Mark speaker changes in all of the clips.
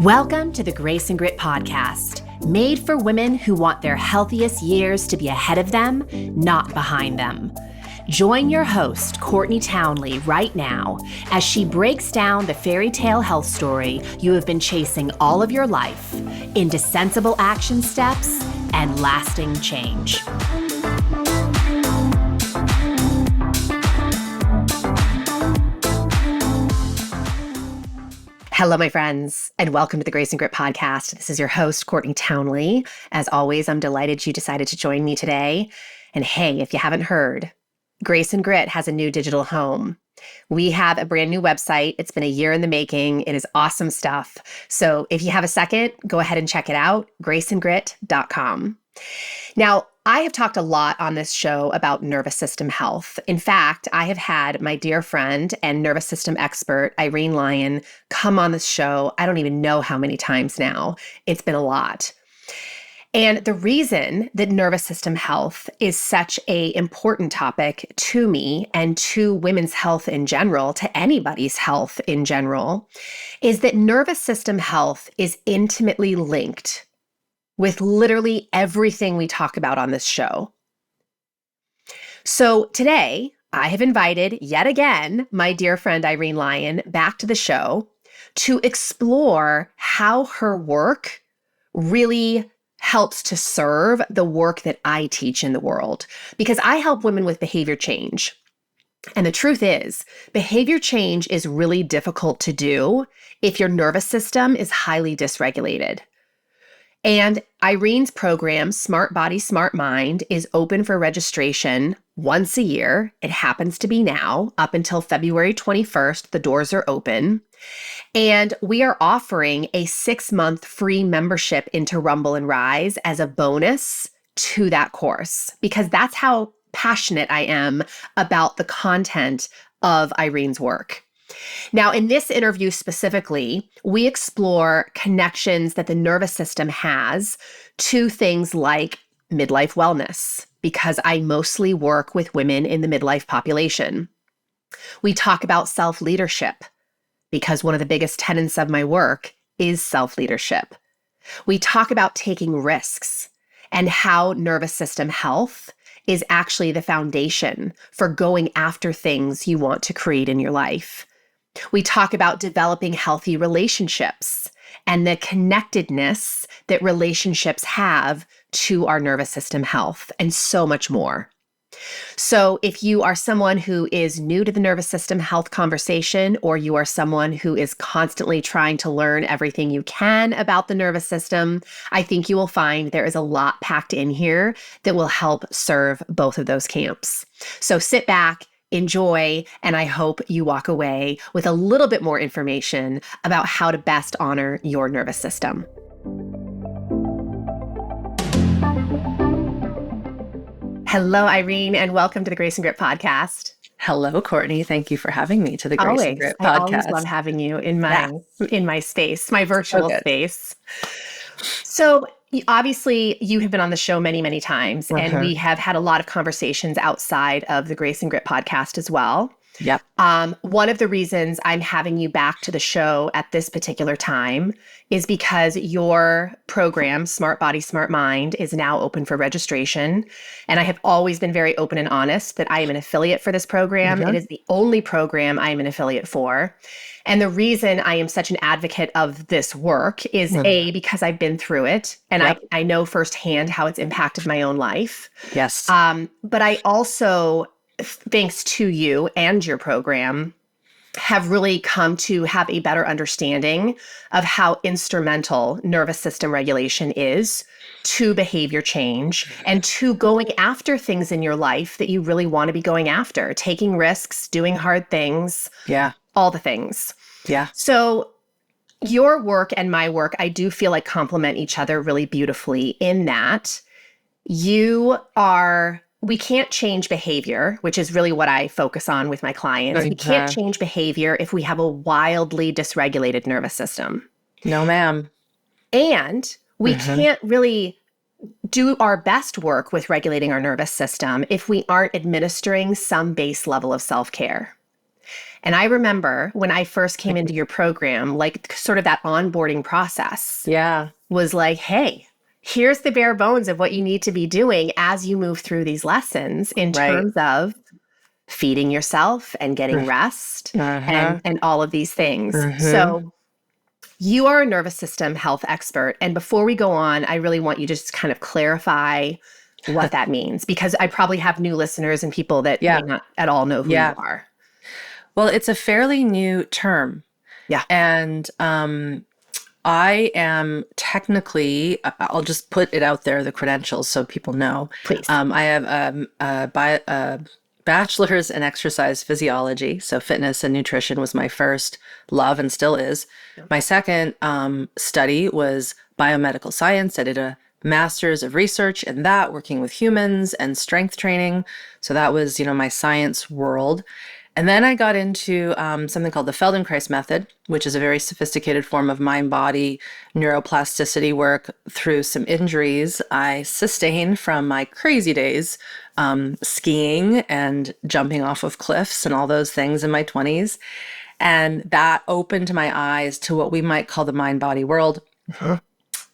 Speaker 1: Welcome to the Grace and Grit podcast, made for women who want their healthiest years to be ahead of them, not behind them. Join your host, Courtney Townley, right now as she breaks down the fairy tale health story you have been chasing all of your life into sensible action steps and lasting change. Hello, my friends, and welcome to the Grace and Grit podcast. This is your host, Courtney Townley. As always, I'm delighted you decided to join me today. And hey, if you haven't heard, Grace and Grit has a new digital home. We have a brand new website. It's been a year in the making. It is awesome stuff. So if you have a second, go ahead and check it out, graceandgrit.com. Now, I have talked a lot on this show about nervous system health. In fact, I have had my dear friend and nervous system expert, Irene Lyon, come on this show. I don't even know how many times now. It's been a lot. And the reason that nervous system health is such an important topic to me and to women's health in general, to anybody's health in general, is that nervous system health is intimately linked with literally everything we talk about on this show. So today, I have invited yet again my dear friend Irene Lyon back to the show to explore how her work really helps to serve the work that I teach in the world. Because I help women with behavior change. And the truth is, behavior change is really difficult to do if your nervous system is highly dysregulated. And Irene's program, Smart Body, Smart Mind, is open for registration once a year. It happens to be now. Up until February 21st, the doors are open. And we are offering a 6-month free membership into Rumble and Rise as a bonus to that course, because that's how passionate I am about the content of Irene's work. Now, in this interview specifically, we explore connections that the nervous system has to things like midlife wellness, because I mostly work with women in the midlife population. We talk about self-leadership, because one of the biggest tenets of my work is self-leadership. We talk about taking risks and how nervous system health is actually the foundation for going after things you want to create in your life. We talk about developing healthy relationships and the connectedness that relationships have to our nervous system health, and so much more. So if you are someone who is new to the nervous system health conversation, or you are someone who is constantly trying to learn everything you can about the nervous system, I think you will find there is a lot packed in here that will help serve both of those camps. So sit back, enjoy, and I hope you walk away with a little bit more information about how to best honor your nervous system. Hello, Irene, and welcome to the Grace and Grit podcast.
Speaker 2: Hello, Courtney. Thank you for having me to the Grace and Grit podcast.
Speaker 1: I always love having you in my space, my virtual space. So obviously, you have been on the show many, many times, and we have had a lot of conversations outside of the Grace and Grit podcast as well.
Speaker 2: Yep.
Speaker 1: One of the reasons I'm having you back to the show at this particular time is because your program, Smart Body, Smart Mind, is now open for registration. And I have always been very open and honest that I am an affiliate for this program. It is the only program I am an affiliate for. And the reason I am such an advocate of this work is because I've been through it, and I know firsthand how it's impacted my own life.
Speaker 2: Yes.
Speaker 1: But I also, thanks to you and your program, have really come to have a better understanding of how instrumental nervous system regulation is to behavior change and to going after things in your life that you really want to be going after, taking risks, doing hard things, all the things.
Speaker 2: Yeah.
Speaker 1: So your work and my work, I do feel like complement each other really beautifully in that we can't change behavior, which is really what I focus on with my clients. We can't change behavior if we have a wildly dysregulated nervous system.
Speaker 2: No, ma'am.
Speaker 1: And we can't really do our best work with regulating our nervous system if we aren't administering some base level of self-care. And I remember when I first came into your program, like sort of that onboarding process was like, hey, here's the bare bones of what you need to be doing as you move through these lessons in terms of feeding yourself and getting rest and all of these things. So you are a nervous system health expert. And before we go on, I really want you to just kind of clarify what that means, because I probably have new listeners and people that may not at all know who you are.
Speaker 2: Well, it's a fairly new term.
Speaker 1: Yeah.
Speaker 2: And I am technically, I'll just put it out there, the credentials, so people know.
Speaker 1: Please.
Speaker 2: I have a bachelor's in exercise physiology. So fitness and nutrition was my first love and still is. My second study was biomedical science. I did a master's of research in that, working with humans and strength training. So that was, my science world. And then I got into something called the Feldenkrais method, which is a very sophisticated form of mind-body neuroplasticity work through some injuries I sustained from my crazy days skiing and jumping off of cliffs and all those things in my 20s. And that opened my eyes to what we might call the mind-body world.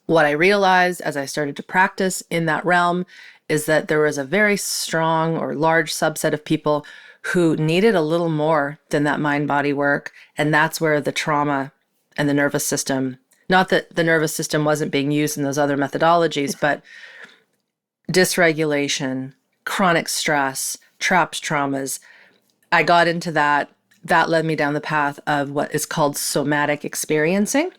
Speaker 2: What I realized as I started to practice in that realm is that there was a very strong or large subset of people who needed a little more than that mind-body work. And that's where the trauma and the nervous system, not that the nervous system wasn't being used in those other methodologies, but dysregulation, chronic stress, trapped traumas. I got into that. That led me down the path of what is called somatic experiencing,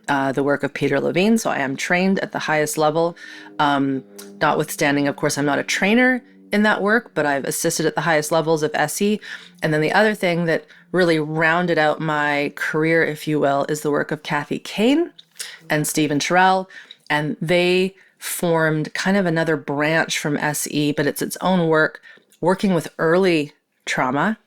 Speaker 2: the work of Peter Levine. So I am trained at the highest level, notwithstanding, of course, I'm not a trainer in that work, but I've assisted at the highest levels of SE. And then the other thing that really rounded out my career, if you will, is the work of Kathy Kane and Stephen Terrell. And they formed kind of another branch from SE, but it's its own work, working with early trauma,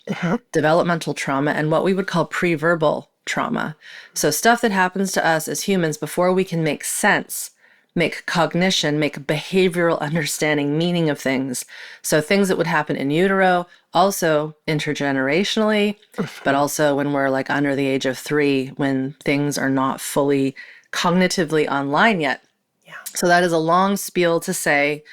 Speaker 2: developmental trauma, and what we would call pre-verbal trauma. So stuff that happens to us as humans before we can make sense, make cognition, make behavioral understanding, meaning of things. So things that would happen in utero, also intergenerationally, but also when we're like under the age of 3, when things are not fully cognitively online yet.
Speaker 1: Yeah.
Speaker 2: So that is a long spiel to say,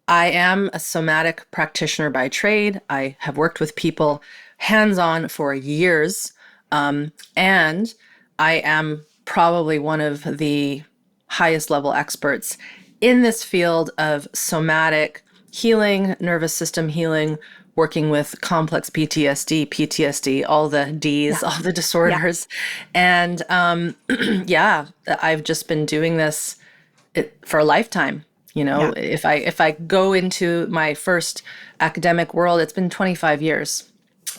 Speaker 2: I am a somatic practitioner by trade. I have worked with people hands-on for years. And I am probably one of the highest level experts in this field of somatic healing, nervous system healing, working with complex PTSD, all the Ds, all the disorders. And I've just been doing this for a lifetime. If I go into my first academic world, it's been 25 years.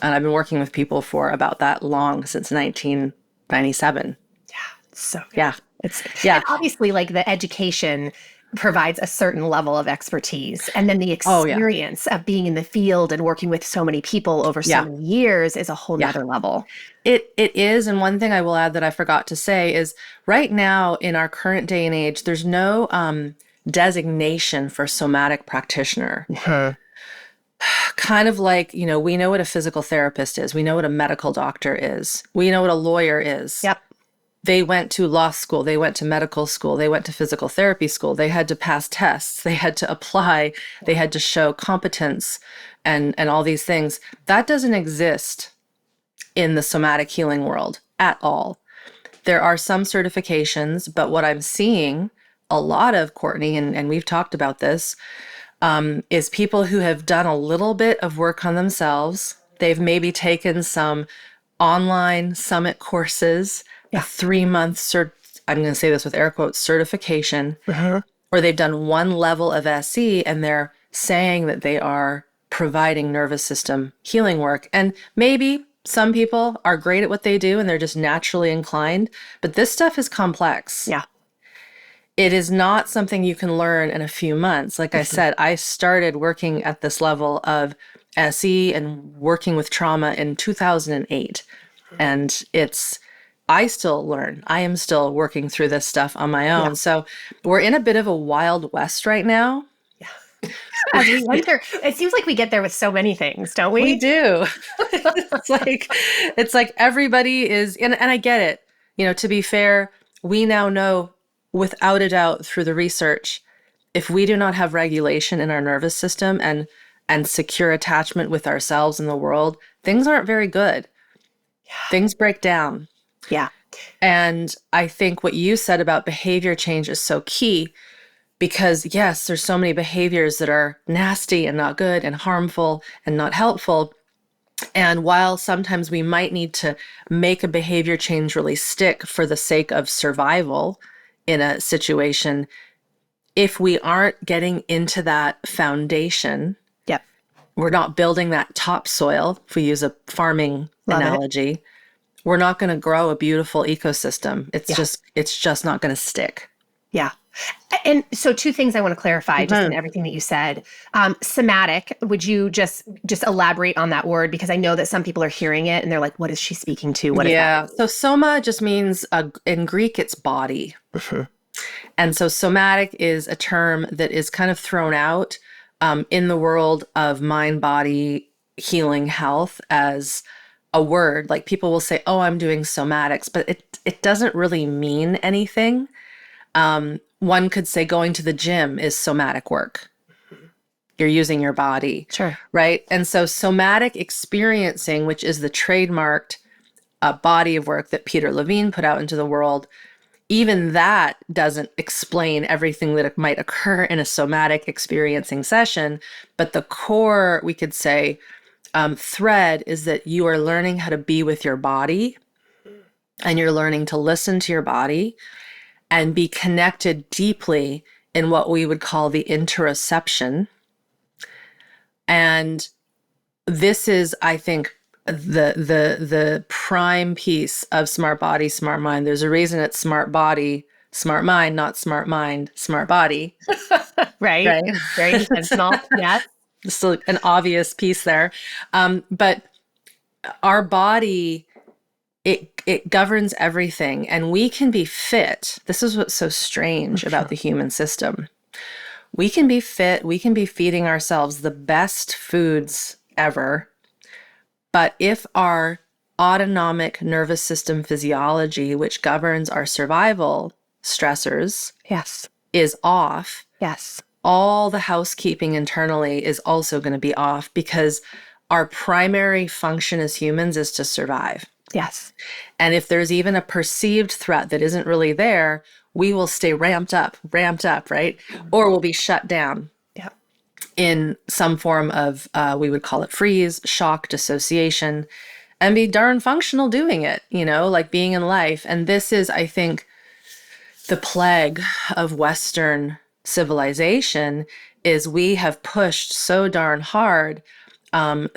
Speaker 2: And I've been working with people for about that long, since 1997.
Speaker 1: Yeah. So
Speaker 2: and
Speaker 1: obviously, like, the education provides a certain level of expertise, and then the experience of being in the field and working with so many people over so many years is a whole nother level.
Speaker 2: It is. And one thing I will add that I forgot to say is right now in our current day and age, there's no designation for somatic practitioner. Kind of like, we know what a physical therapist is. We know what a medical doctor is. We know what a lawyer is.
Speaker 1: Yep.
Speaker 2: They went to law school. They went to medical school. They went to physical therapy school. They had to pass tests. They had to apply. They had to show competence and all these things. That doesn't exist in the somatic healing world at all. There are some certifications, but what I'm seeing a lot of, Courtney, and we've talked about this, is people who have done a little bit of work on themselves. They've maybe taken some online summit courses, a 3-month I'm going to say this with air quotes, certification, or they've done one level of SE and they're saying that they are providing nervous system healing work. And maybe some people are great at what they do and they're just naturally inclined, but this stuff is complex.
Speaker 1: Yeah.
Speaker 2: It is not something you can learn in a few months. Like I said, I started working at this level of SE and working with trauma in 2008. And I still learn. I am still working through this stuff on my own. So we're in a bit of a wild west right now.
Speaker 1: As we enter, it seems like we get there with so many things, don't
Speaker 2: We
Speaker 1: we?
Speaker 2: do. It's like everybody is, and I get it. To be fair, we now know without a doubt through the research, if we do not have regulation in our nervous system and secure attachment with ourselves and the world, things aren't very good. Things break down.
Speaker 1: Yeah.
Speaker 2: And I think what you said about behavior change is so key because, yes, there's so many behaviors that are nasty and not good and harmful and not helpful. And while sometimes we might need to make a behavior change really stick for the sake of survival in a situation, if we aren't getting into that foundation,
Speaker 1: Yep.
Speaker 2: we're not building that topsoil, if we use a farming analogy, we're not going to grow a beautiful ecosystem. It's just not going to stick.
Speaker 1: Yeah. And so two things I want to clarify just in everything that you said. Somatic, would you just elaborate on that word? Because I know that some people are hearing it and they're like, what is she speaking to? What is that?
Speaker 2: So soma just means, in Greek, it's body. And so somatic is a term that is kind of thrown out in the world of mind, body, healing, health as a word. Like people will say, oh, I'm doing somatics, but it doesn't really mean anything. One could say going to the gym is somatic work. You're using your body.
Speaker 1: Sure.
Speaker 2: Right? And so somatic experiencing, which is the trademarked body of work that Peter Levine put out into the world, even that doesn't explain everything that might occur in a somatic experiencing session. But the core, we could say, thread is that you are learning how to be with your body and you're learning to listen to your body and be connected deeply in what we would call the interoception. And this is, I think, the prime piece of smart body, smart mind. There's a reason it's smart body, smart mind, not smart mind, smart body.
Speaker 1: Right. Very intentional. Yes.
Speaker 2: Still an obvious piece there. But our body, it governs everything, and we can be fit. This is what's so strange about the human system. We can be fit. We can be feeding ourselves the best foods ever. But if our autonomic nervous system physiology, which governs our survival stressors, is off, all the housekeeping internally is also going to be off because our primary function as humans is to survive.
Speaker 1: Yes.
Speaker 2: And if there's even a perceived threat that isn't really there, we will stay ramped up, right? Or we'll be shut down in some form of, we would call it freeze, shock, dissociation, and be darn functional doing it, like being in life. And this is, I think, the plague of Western civilization is we have pushed so darn hard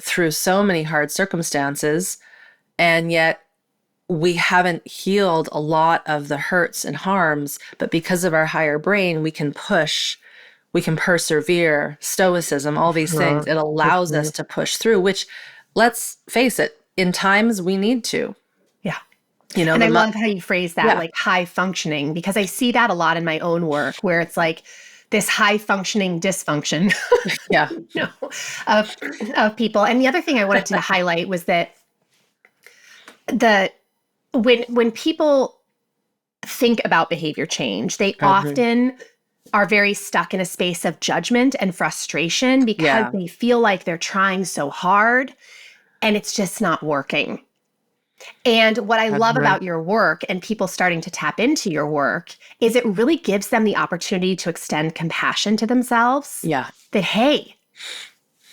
Speaker 2: through so many hard circumstances, and yet we haven't healed a lot of the hurts and harms, but because of our higher brain, we can push, we can persevere, stoicism, all these things. It allows us to push through, which, let's face it, in times we need to.
Speaker 1: Yeah. And I love how you phrase that, like high functioning, because I see that a lot in my own work where it's like this high functioning dysfunction of people. And the other thing I wanted to highlight was that when people think about behavior change, they often are very stuck in a space of judgment and frustration because they feel like they're trying so hard and it's just not working. And what I love about your work and people starting to tap into your work is it really gives them the opportunity to extend compassion to themselves.
Speaker 2: Yeah.
Speaker 1: That, hey,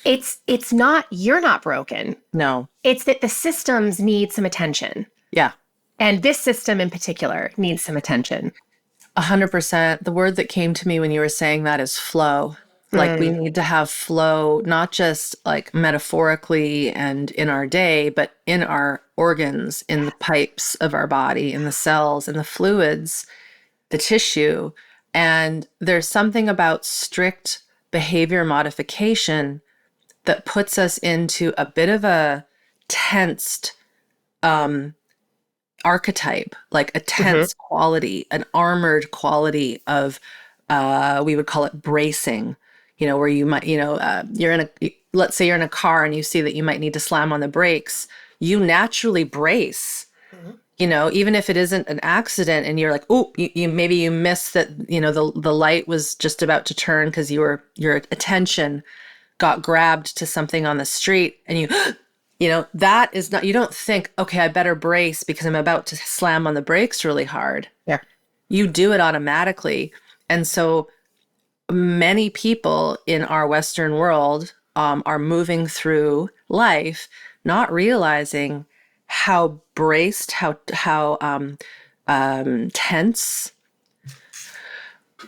Speaker 1: it's not, you're not broken.
Speaker 2: No.
Speaker 1: It's that the systems need some attention.
Speaker 2: Yeah.
Speaker 1: And this system in particular needs some attention.
Speaker 2: 100%. The word that came to me when you were saying that is flow. Like we need to have flow, not just like metaphorically and in our day, but in our organs, in the pipes of our body, in the cells, in the fluids, the tissue. And there's something about strict behavior modification that puts us into a bit of a tensed archetype, like a tense quality, an armored quality of, we would call it bracing. where you might, let's say you're in a car and you see that you might need to slam on the brakes, you naturally brace. Even if it isn't an accident and you're like, oh, you maybe you miss that, the light was just about to turn because your attention got grabbed to something on the street and that is not, you don't think, okay, I better brace because I'm about to slam on the brakes really hard.
Speaker 1: Yeah.
Speaker 2: You do it automatically. And so many people in our Western world are moving through life not realizing how braced, how tense.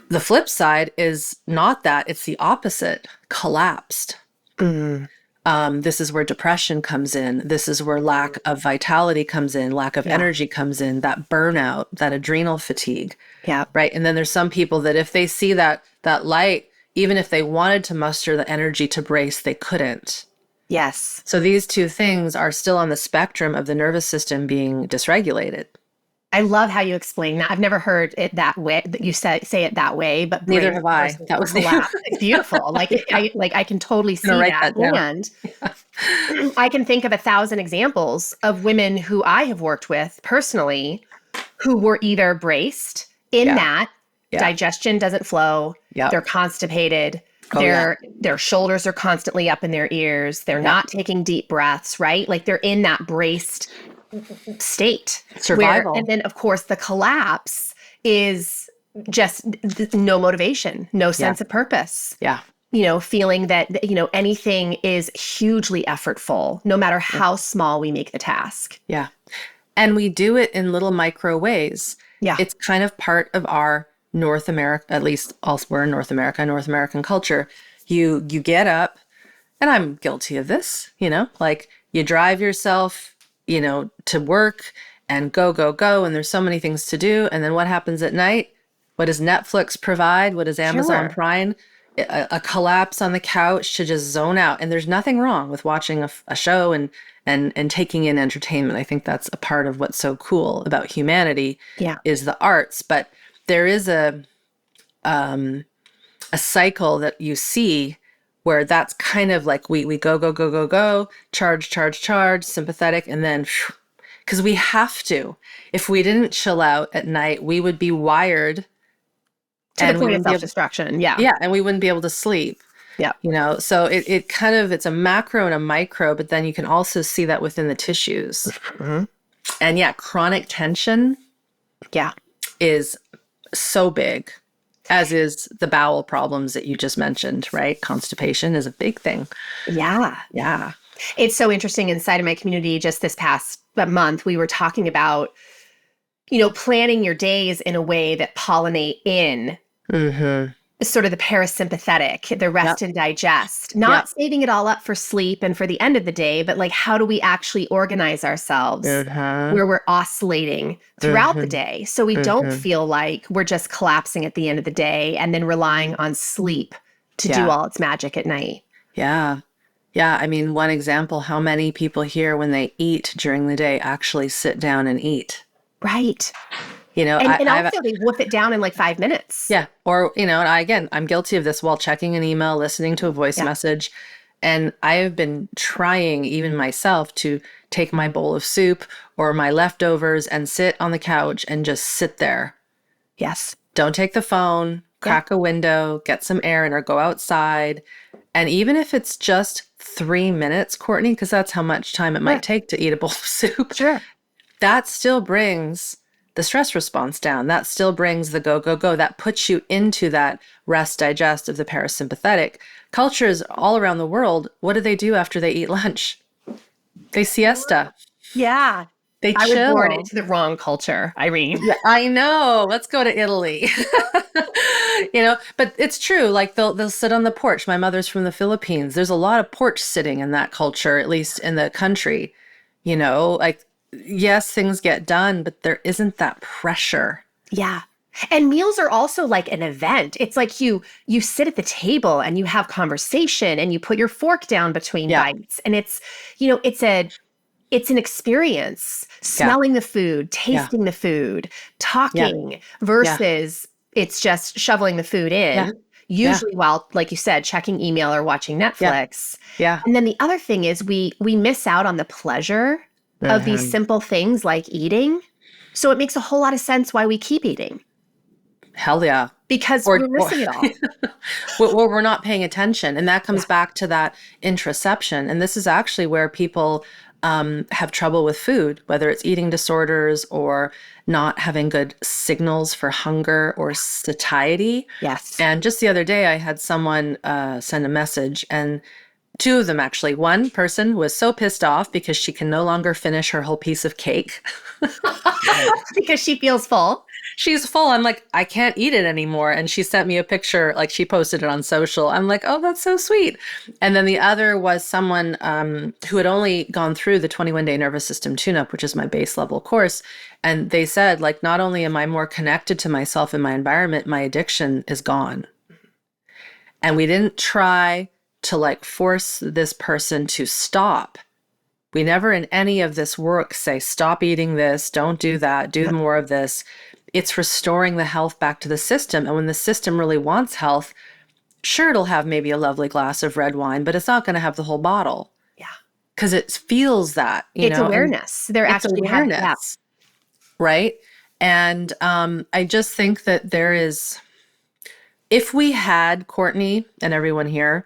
Speaker 2: The flip side is not that, it's the opposite, collapsed. This is where depression comes in. This is where lack of vitality comes in, lack of energy comes in, that burnout, that adrenal fatigue.
Speaker 1: Yeah.
Speaker 2: Right. And then there's some people that if they see that light, even if they wanted to muster the energy to brace, they couldn't.
Speaker 1: Yes.
Speaker 2: So these two things are still on the spectrum of the nervous system being dysregulated.
Speaker 1: I love how you explain that. I've never heard it that way, that you say it that way, but
Speaker 2: Neither have I. That was
Speaker 1: collapse. It's beautiful. I can totally see that. And I can think of 1,000 examples of women who I have worked with personally who were either braced in that digestion doesn't flow, they're constipated, their shoulders are constantly up in their ears, they're not taking deep breaths, right? Like they're in that braced state.
Speaker 2: Survival.
Speaker 1: And then, of course, the collapse is just no motivation, no sense of purpose.
Speaker 2: Yeah.
Speaker 1: Feeling that, anything is hugely effortful, no matter how small we make the task.
Speaker 2: Yeah. And we do it in little micro ways.
Speaker 1: Yeah.
Speaker 2: It's kind of part of our North America, at least elsewhere in North American culture. You get up, and I'm guilty of this, like you drive yourself to work and go, and there's so many things to do. And then what happens at night? What does Netflix provide? What does Amazon Prime? A collapse on the couch to just zone out. And there's nothing wrong with watching a show and taking in entertainment. I think that's a part of what's so cool about humanity is the arts. But there is a cycle that you see where that's kind of like we go, charge, sympathetic, and then because we have to. If we didn't chill out at night, we would be wired
Speaker 1: to the point of self-destruction.
Speaker 2: Yeah, and we wouldn't be able to sleep.
Speaker 1: Yeah.
Speaker 2: So it kind of, it's a macro and a micro, but then you can also see that within the tissues. And chronic tension is so big. As is the bowel problems that you just mentioned, right? Constipation is a big thing.
Speaker 1: Yeah. Yeah. It's so interesting. Inside of my community, just this past month, we were talking about, planning your days in a way that pollinate in sort of the parasympathetic, the rest and digest, not saving it all up for sleep and for the end of the day, but like, how do we actually organize ourselves where we're oscillating throughout the day so we don't feel like we're just collapsing at the end of the day and then relying on sleep to do all its magic at night.
Speaker 2: Yeah. Yeah. I mean, one example, how many people here when they eat during the day actually sit down and eat?
Speaker 1: Right.
Speaker 2: And
Speaker 1: also they whip it down in like 5 minutes.
Speaker 2: Yeah. Or, I'm guilty of this while checking an email, listening to a voice message. And I have been trying even myself to take my bowl of soup or my leftovers and sit on the couch and just sit there.
Speaker 1: Yes.
Speaker 2: Don't take the phone, crack a window, get some air or go outside. And even if it's just 3 minutes, Courtney, because that's how much time it might take to eat a bowl of soup.
Speaker 1: Sure.
Speaker 2: That still brings the stress response down. That still brings the go. That puts you into that rest, digest of the parasympathetic. Cultures all around the world, what do they do after they eat lunch? They siesta.
Speaker 1: Yeah.
Speaker 2: They chill.
Speaker 1: I was born into the wrong culture, Irene.
Speaker 2: Yeah, I know. Let's go to Italy. But it's true. Like they'll sit on the porch. My mother's from the Philippines. There's a lot of porch sitting in that culture, at least in the country. Like, yes, things get done, but there isn't that pressure.
Speaker 1: Yeah. And meals are also like an event. It's like you sit at the table and you have conversation and you put your fork down between bites. And it's an experience, smelling the food, tasting the food, talking versus it's just shoveling the food in.
Speaker 2: Yeah.
Speaker 1: usually while, like you said, checking email or watching
Speaker 2: Yeah.
Speaker 1: Netflix.
Speaker 2: Yeah.
Speaker 1: And then the other thing is we miss out on the pleasure of these
Speaker 2: Mhm.
Speaker 1: simple things like eating. So it makes a whole lot of sense why we keep eating
Speaker 2: Hell yeah.
Speaker 1: because
Speaker 2: Or,
Speaker 1: we're
Speaker 2: or
Speaker 1: missing it all.
Speaker 2: or we're not paying attention. And that
Speaker 1: Yeah.
Speaker 2: comes back to that introception. And this is actually where people have trouble with food, whether it's eating disorders or not having good signals for hunger or satiety.
Speaker 1: Yes.
Speaker 2: And just the other day, I had someone send a message, and two of them actually. One person was so pissed off because she can no longer finish her whole piece of cake.
Speaker 1: Because she feels full.
Speaker 2: She's full. I'm like, I can't eat it anymore. And she sent me a picture, like she posted it on social. I'm like, oh, that's so sweet. And then the other was someone who had only gone through the 21-day nervous system tune-up, which is my base level course. And they said, like, not only am I more connected to myself and my environment, my addiction is gone. And we didn't try to like force this person to stop. We never in any of this work say, stop eating this, don't do that, do more of this. It's restoring the health back to the system. And when the system really wants health, sure, it'll have maybe a lovely glass of red wine, but it's not going to have the whole bottle.
Speaker 1: Yeah.
Speaker 2: Because it feels that,
Speaker 1: It's
Speaker 2: and
Speaker 1: awareness. They're
Speaker 2: it's
Speaker 1: actually having, yeah.
Speaker 2: awareness, right? And I just think that there is, if we had, Courtney and everyone here,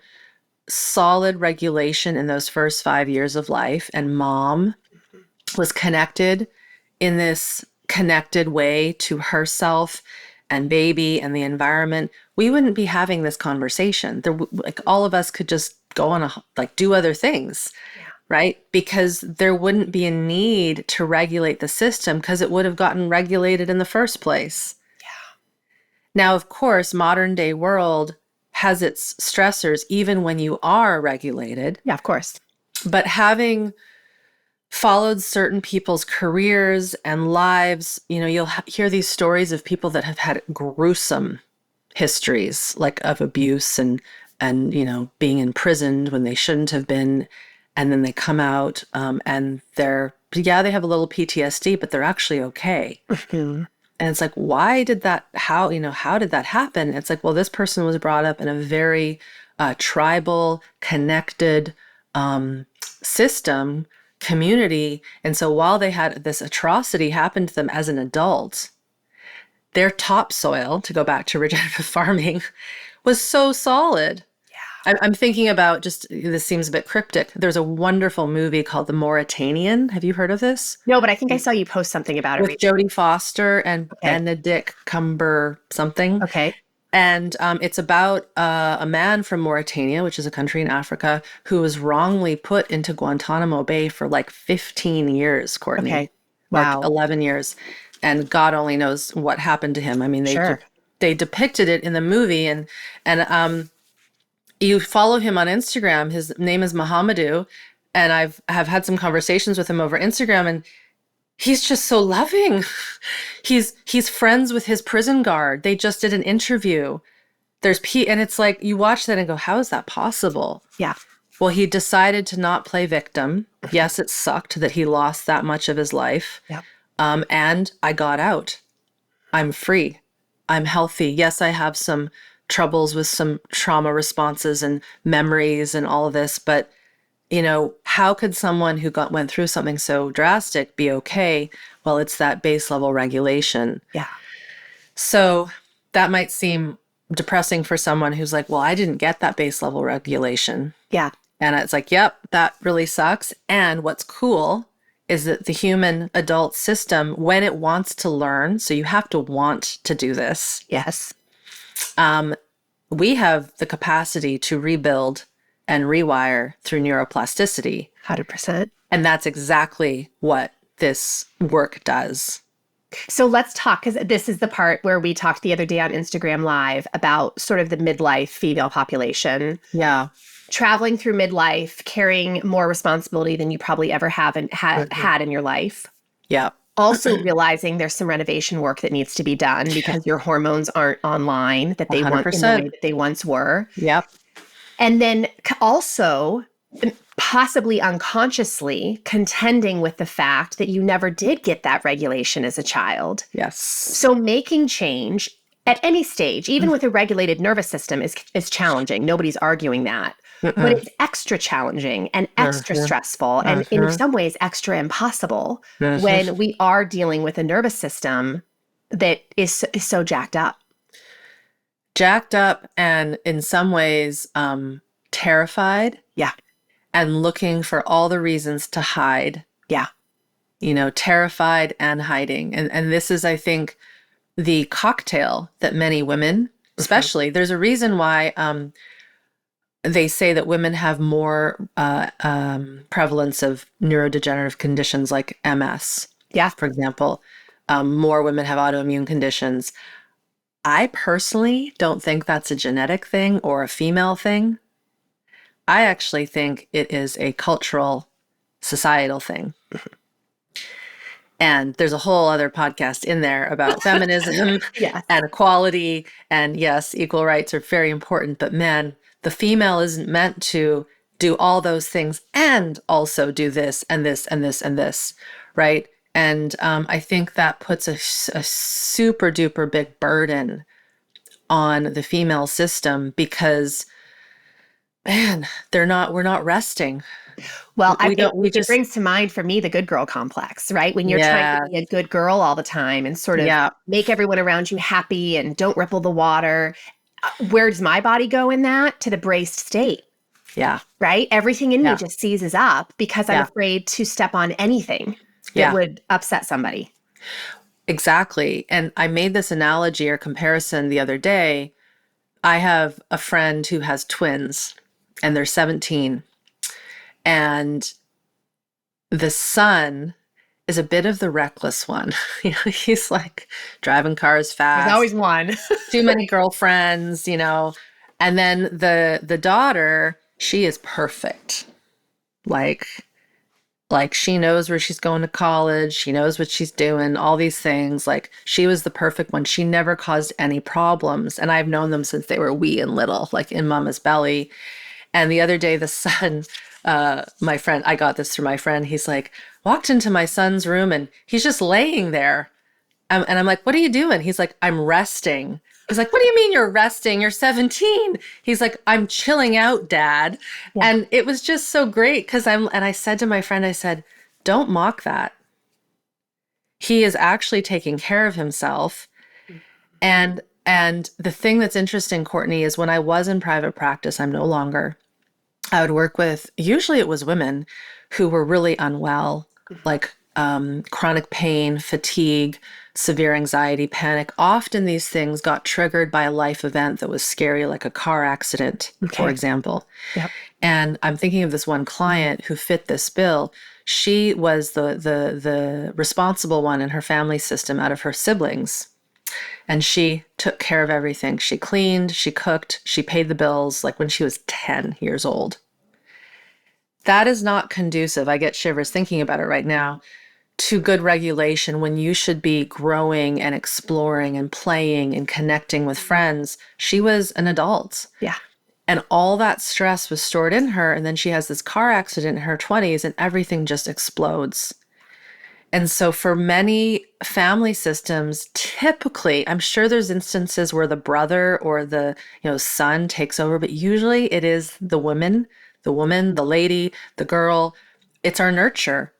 Speaker 2: solid regulation in those first 5 years of life, and mom was connected in this connected way to herself and baby and the environment, we wouldn't be having this conversation. Like all of us could just go on like do other things, right? Because there wouldn't be a need to regulate the system because it would have gotten regulated in the first place.
Speaker 1: Yeah.
Speaker 2: Now, of course, modern day world has its stressors even when you are regulated.
Speaker 1: Yeah, of course.
Speaker 2: But having followed certain people's careers and lives, you'll hear these stories of people that have had gruesome histories, like of abuse and being imprisoned when they shouldn't have been, and then they come out and they have a little PTSD, but they're actually okay.
Speaker 1: Mm-hmm.
Speaker 2: And it's like, why did that? How did that happen? It's like, well, this person was brought up in a very tribal, connected system, community. And so while they had this atrocity happen to them as an adult, their topsoil, to go back to regenerative farming, was so solid. Yeah. I'm thinking about this seems a bit cryptic. There's a wonderful movie called The Mauritanian. Have you heard of this?
Speaker 1: No, but I think I saw you post something about it
Speaker 2: With
Speaker 1: recently.
Speaker 2: Jodie Foster and Benedict Cumber something.
Speaker 1: Okay.
Speaker 2: And it's about a man from Mauritania, which is a country in Africa, who was wrongly put into Guantanamo Bay for like 15 years, Courtney.
Speaker 1: Okay. Wow.
Speaker 2: Like 11 years. And God only knows what happened to him. I mean, they depicted it in the movie, and you follow him on Instagram. His name is Mohamedou, and have had some conversations with him over Instagram, and he's just so loving. He's friends with his prison guard. They just did an interview. And it's like, you watch that and go, how is that possible?
Speaker 1: Yeah.
Speaker 2: Well, he decided to not play victim. Yes, it sucked that he lost that much of his life.
Speaker 1: Yeah.
Speaker 2: And I got out. I'm free. I'm healthy. Yes, I have some troubles with some trauma responses and memories and all of this, but how could someone who went through something so drastic be okay? Well, it's that base level regulation.
Speaker 1: Yeah.
Speaker 2: So that might seem depressing for someone who's like, well, I didn't get that base level regulation.
Speaker 1: Yeah.
Speaker 2: And it's like, yep, that really sucks. And what's cool is that the human adult system, when it wants to learn, so you have to want to do this.
Speaker 1: Yes.
Speaker 2: We have the capacity to rebuild and rewire through neuroplasticity.
Speaker 1: 100%.
Speaker 2: And that's exactly what this work does.
Speaker 1: So let's talk, because this is the part where we talked the other day on Instagram Live about sort of the midlife female population.
Speaker 2: Yeah.
Speaker 1: Traveling through midlife, carrying more responsibility than you probably ever had in your life.
Speaker 2: Yeah.
Speaker 1: Also realizing there's some renovation work that needs to be done because your hormones aren't online that they want in the way that they once were.
Speaker 2: Yep.
Speaker 1: And then also possibly unconsciously contending with the fact that you never did get that regulation as a child.
Speaker 2: Yes.
Speaker 1: So making change At any stage, even with a regulated nervous system, is challenging. Nobody's arguing that. But
Speaker 2: Mm-mm.
Speaker 1: it's extra challenging and extra
Speaker 2: Mhm.
Speaker 1: stressful and in
Speaker 2: Mhm.
Speaker 1: some ways extra impossible when
Speaker 2: Mhm.
Speaker 1: we are dealing with a nervous system that is so jacked up.
Speaker 2: Jacked up and in some ways terrified
Speaker 1: Yeah.
Speaker 2: and looking for all the reasons to hide,
Speaker 1: Yeah.
Speaker 2: terrified and hiding. And this is, I think, the cocktail that many women,
Speaker 1: Mhm.
Speaker 2: especially, there's a reason why they say that women have more prevalence of neurodegenerative conditions like MS,
Speaker 1: Yeah.
Speaker 2: for example. More women have autoimmune conditions. I personally don't think that's a genetic thing or a female thing. I actually think it is a cultural, societal thing. And there's a whole other podcast in there about feminism
Speaker 1: Yes.
Speaker 2: and equality. And yes, equal rights are very important. But man, the female isn't meant to do all those things and also do this and this and this and this, right? And I think that puts a super duper big burden on the female system because, man, we're not resting.
Speaker 1: Well,
Speaker 2: We don't, we
Speaker 1: it
Speaker 2: just,
Speaker 1: brings to mind for me the good girl complex, right? When you're trying to
Speaker 2: yeah,
Speaker 1: be a good girl all the time and sort of
Speaker 2: yeah,
Speaker 1: make everyone around you happy and don't ripple the water. Where does my body go in that? To the braced state,
Speaker 2: yeah,
Speaker 1: right? Everything in me
Speaker 2: yeah,
Speaker 1: just seizes up because I'm
Speaker 2: yeah,
Speaker 1: afraid to step on anything that
Speaker 2: yeah.
Speaker 1: would upset somebody.
Speaker 2: Exactly. And I made this analogy or comparison the other day. I have a friend who has twins and they're 17. And the son is a bit of the reckless one. He's like driving cars
Speaker 1: There's
Speaker 2: fast,
Speaker 1: always one.
Speaker 2: too many girlfriends. And then the daughter, she is perfect. Like like she knows where she's going to college, she knows what she's doing, all these things. Like she was the perfect one. She never caused any problems. And I've known them since they were wee and little, like in mama's belly. And the other day, the son, my friend, I got this through my friend. He's like, walked into my son's room and he's just laying there. And I'm like, what are you doing? He's like, I'm resting. I was like, what do you mean you're resting? You're 17. He's like, I'm chilling out, Dad.
Speaker 1: Yeah.
Speaker 2: And it was just so great because and I said to my friend, I said, don't mock that. He is actually taking care of himself. And the thing that's interesting, Courtney, is when I was in private practice, I'm no longer. I would work with, usually it was women who were really unwell, like chronic pain, fatigue, severe anxiety, panic. Often these things got triggered by a life event that was scary, like a car accident, for
Speaker 1: Okay.
Speaker 2: example.
Speaker 1: Yep.
Speaker 2: And I'm thinking of this one client who fit this bill. She was the responsible one in her family system out of her siblings. And she took care of everything. She cleaned, she cooked, she paid the bills like when she was 10 years old. That is not conducive. I get shivers thinking about it right now to good regulation when you should be growing and exploring and playing and connecting with friends. She was an adult
Speaker 1: Yeah.
Speaker 2: and all that stress was stored in her. And then she has this car accident in her 20s and everything just explodes. And so for many family systems, typically, I'm sure there's instances where the brother or the, son takes over, but usually it is the woman, the lady, the girl. It's our nurture.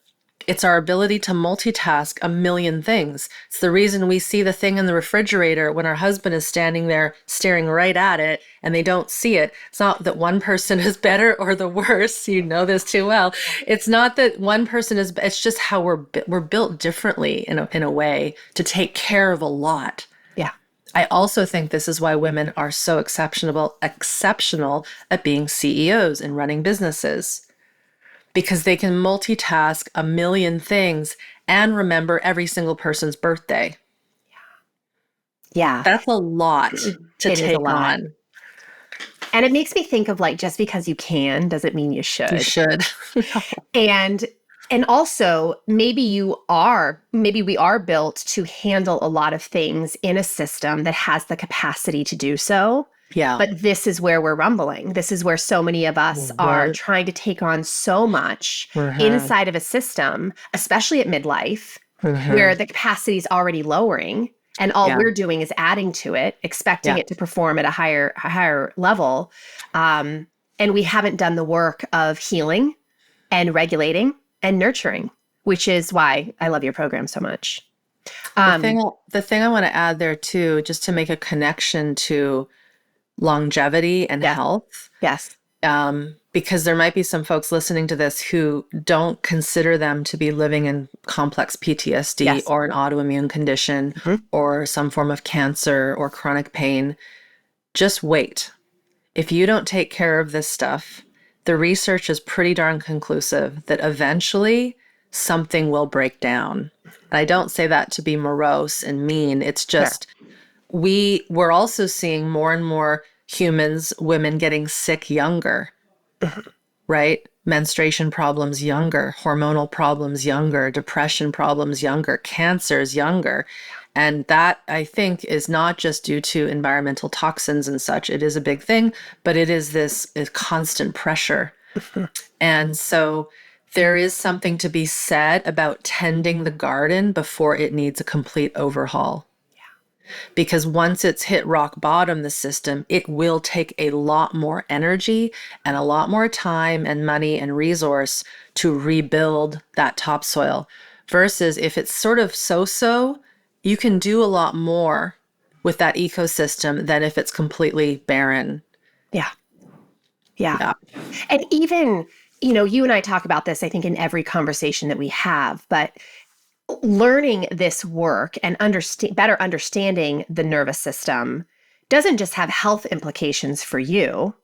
Speaker 2: It's our ability to multitask a million things. It's the reason we see the thing in the refrigerator when our husband is standing there staring right at it and they don't see it. It's not that one person is better or the worse. You know this too well. It's not that one person is, it's just how we're built differently in a way to take care of a lot.
Speaker 1: Yeah.
Speaker 2: I also think this is why women are so exceptional at being CEOs and running businesses because they can multitask a million things and remember every single person's birthday.
Speaker 1: Yeah.
Speaker 2: That's a lot to
Speaker 1: It is a
Speaker 2: take
Speaker 1: lot.
Speaker 2: on.
Speaker 1: And it makes me think of like just because you can doesn't mean you
Speaker 2: You
Speaker 1: should.
Speaker 2: should.
Speaker 1: And also maybe we are built to handle a lot of things in a system that has the capacity to do so.
Speaker 2: Yeah.
Speaker 1: But this is where we're rumbling. This is where so many of us are
Speaker 2: Right.
Speaker 1: trying to take on so much
Speaker 2: Mhm.
Speaker 1: inside of a system, especially at midlife, where the capacity is already lowering. And all
Speaker 2: Yeah.
Speaker 1: we're doing is adding to it, expecting
Speaker 2: Yeah.
Speaker 1: it to perform at a higher level. And we haven't done the work of healing and regulating and nurturing, which is why I love your program so much.
Speaker 2: The
Speaker 1: Um,
Speaker 2: thing, the thing I want to add there too, just to make a connection to longevity and
Speaker 1: yes,
Speaker 2: health,
Speaker 1: yes,
Speaker 2: because there might be some folks listening to this who don't consider them to be living in complex PTSD
Speaker 1: yes.
Speaker 2: or an autoimmune condition
Speaker 1: Mhm.
Speaker 2: or some form of cancer or chronic pain. Just wait. If you don't take care of this stuff, the research is pretty darn conclusive that eventually something will break down. And I don't say that to be morose and mean. It's
Speaker 1: Sure.
Speaker 2: just we're also seeing more and more humans, women getting sick younger, right? Menstruation problems younger, hormonal problems younger, depression problems younger, cancers younger. And that, I think, is not just due to environmental toxins and such. It is a big thing, but it is this constant pressure. And so there is something to be said about tending the garden before it needs a complete overhaul. Because once it's hit rock bottom, the system, it will take a lot more energy and a lot more time and money and resource to rebuild that topsoil. Versus if it's sort of so-so, you can do a lot more with that ecosystem than if it's completely barren.
Speaker 1: Yeah. Yeah.
Speaker 2: Yeah.
Speaker 1: And even, you and I talk about this, I think, in every conversation that we have, but learning this work and better understanding the nervous system doesn't just have health implications for you.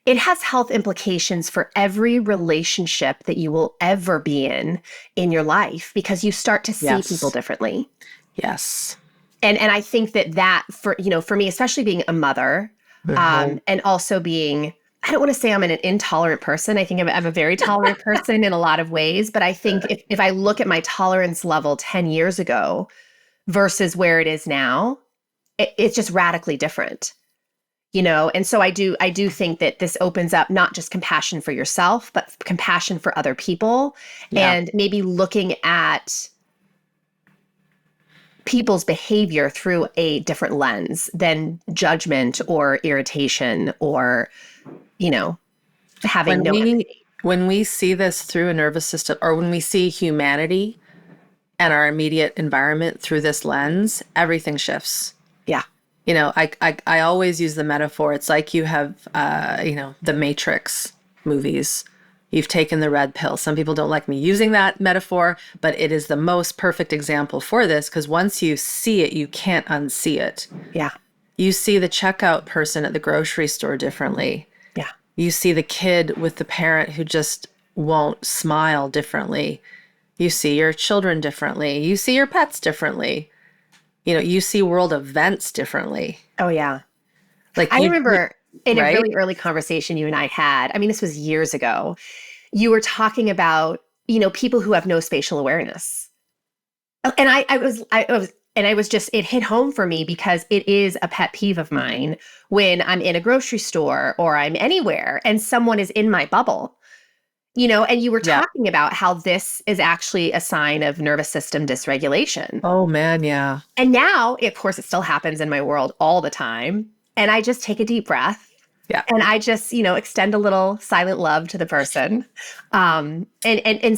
Speaker 1: It has health implications for every relationship that you will ever be in your life, because you start to see people
Speaker 2: Yes.
Speaker 1: differently.
Speaker 2: Yes.
Speaker 1: And I think that for me, especially being a mother,
Speaker 2: Mhm.
Speaker 1: and also being, I don't want to say I'm an intolerant person. I think I'm a very tolerant person in a lot of ways. But I think if I look at my tolerance level 10 years ago versus where it is now, it's just radically different. And so I do think that this opens up not just compassion for yourself, but compassion for other people,
Speaker 2: Yeah.
Speaker 1: and maybe looking at people's behavior through a different lens than judgment or irritation or, you know, having
Speaker 2: When
Speaker 1: no
Speaker 2: we
Speaker 1: empathy.
Speaker 2: when we see this through a nervous system, or when we see humanity and our immediate environment through this lens, everything shifts.
Speaker 1: Yeah.
Speaker 2: I always use the metaphor. It's like you have, the Matrix movies. You've taken the red pill. Some people don't like me using that metaphor, but it is the most perfect example for this, because once you see it, you can't unsee it.
Speaker 1: Yeah.
Speaker 2: You see the checkout person at the grocery store differently.
Speaker 1: Yeah.
Speaker 2: You see the kid with the parent who just won't smile differently. You see your children differently. You see your pets differently. You see world events differently.
Speaker 1: Oh, yeah.
Speaker 2: Like
Speaker 1: I remember in a
Speaker 2: right?
Speaker 1: really early conversation you and I had, I mean, this was years ago, you were talking about, people who have no spatial awareness. And it hit home for me because it is a pet peeve of mine when I'm in a grocery store or I'm anywhere and someone is in my bubble, and you were
Speaker 2: Yeah.
Speaker 1: talking about how this is actually a sign of nervous system dysregulation.
Speaker 2: Oh man, yeah.
Speaker 1: And now, of course, it still happens in my world all the time. And I just take a deep breath
Speaker 2: Yeah.
Speaker 1: and I just, extend a little silent love to the person, and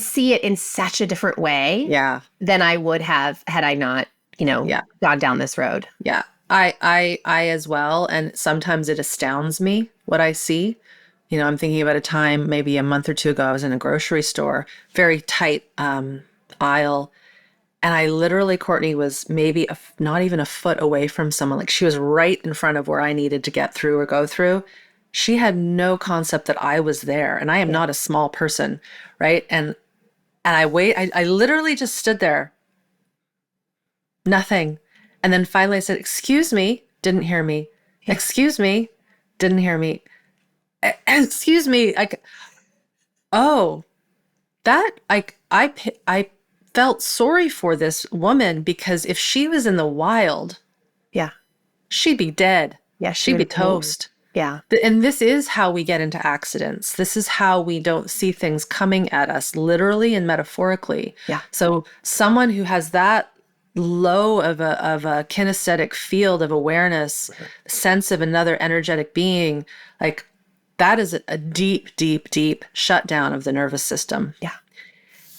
Speaker 1: see it in such a different way
Speaker 2: Yeah.
Speaker 1: than I would have had I not,
Speaker 2: Yeah.
Speaker 1: gone down this road.
Speaker 2: Yeah. I as well. And sometimes it astounds me what I see. I'm thinking about a time maybe a month or two ago, I was in a grocery store, very tight aisle. And I literally, Courtney, was maybe not even a foot away from someone. Like she was right in front of where I needed to get through or go through. She had no concept that I was there. And I am
Speaker 1: Yeah.
Speaker 2: not a small person. Right. And I literally just stood there, nothing. And then finally I said, "Excuse me," didn't hear me.
Speaker 1: Yeah.
Speaker 2: "Excuse me," didn't hear me. Excuse me. Oh, that I felt sorry for this woman, because if she was in the wild,
Speaker 1: Yeah.
Speaker 2: she'd be dead.
Speaker 1: Yeah. She
Speaker 2: She'd
Speaker 1: would
Speaker 2: be
Speaker 1: have pain.
Speaker 2: toast.
Speaker 1: Yeah.
Speaker 2: And this is how we get into accidents. This is how we don't see things coming at us, literally and metaphorically.
Speaker 1: Yeah.
Speaker 2: So someone who has that low of a kinesthetic field of awareness, sense of another energetic being, like that is a deep, deep, deep shutdown of the nervous system.
Speaker 1: Yeah.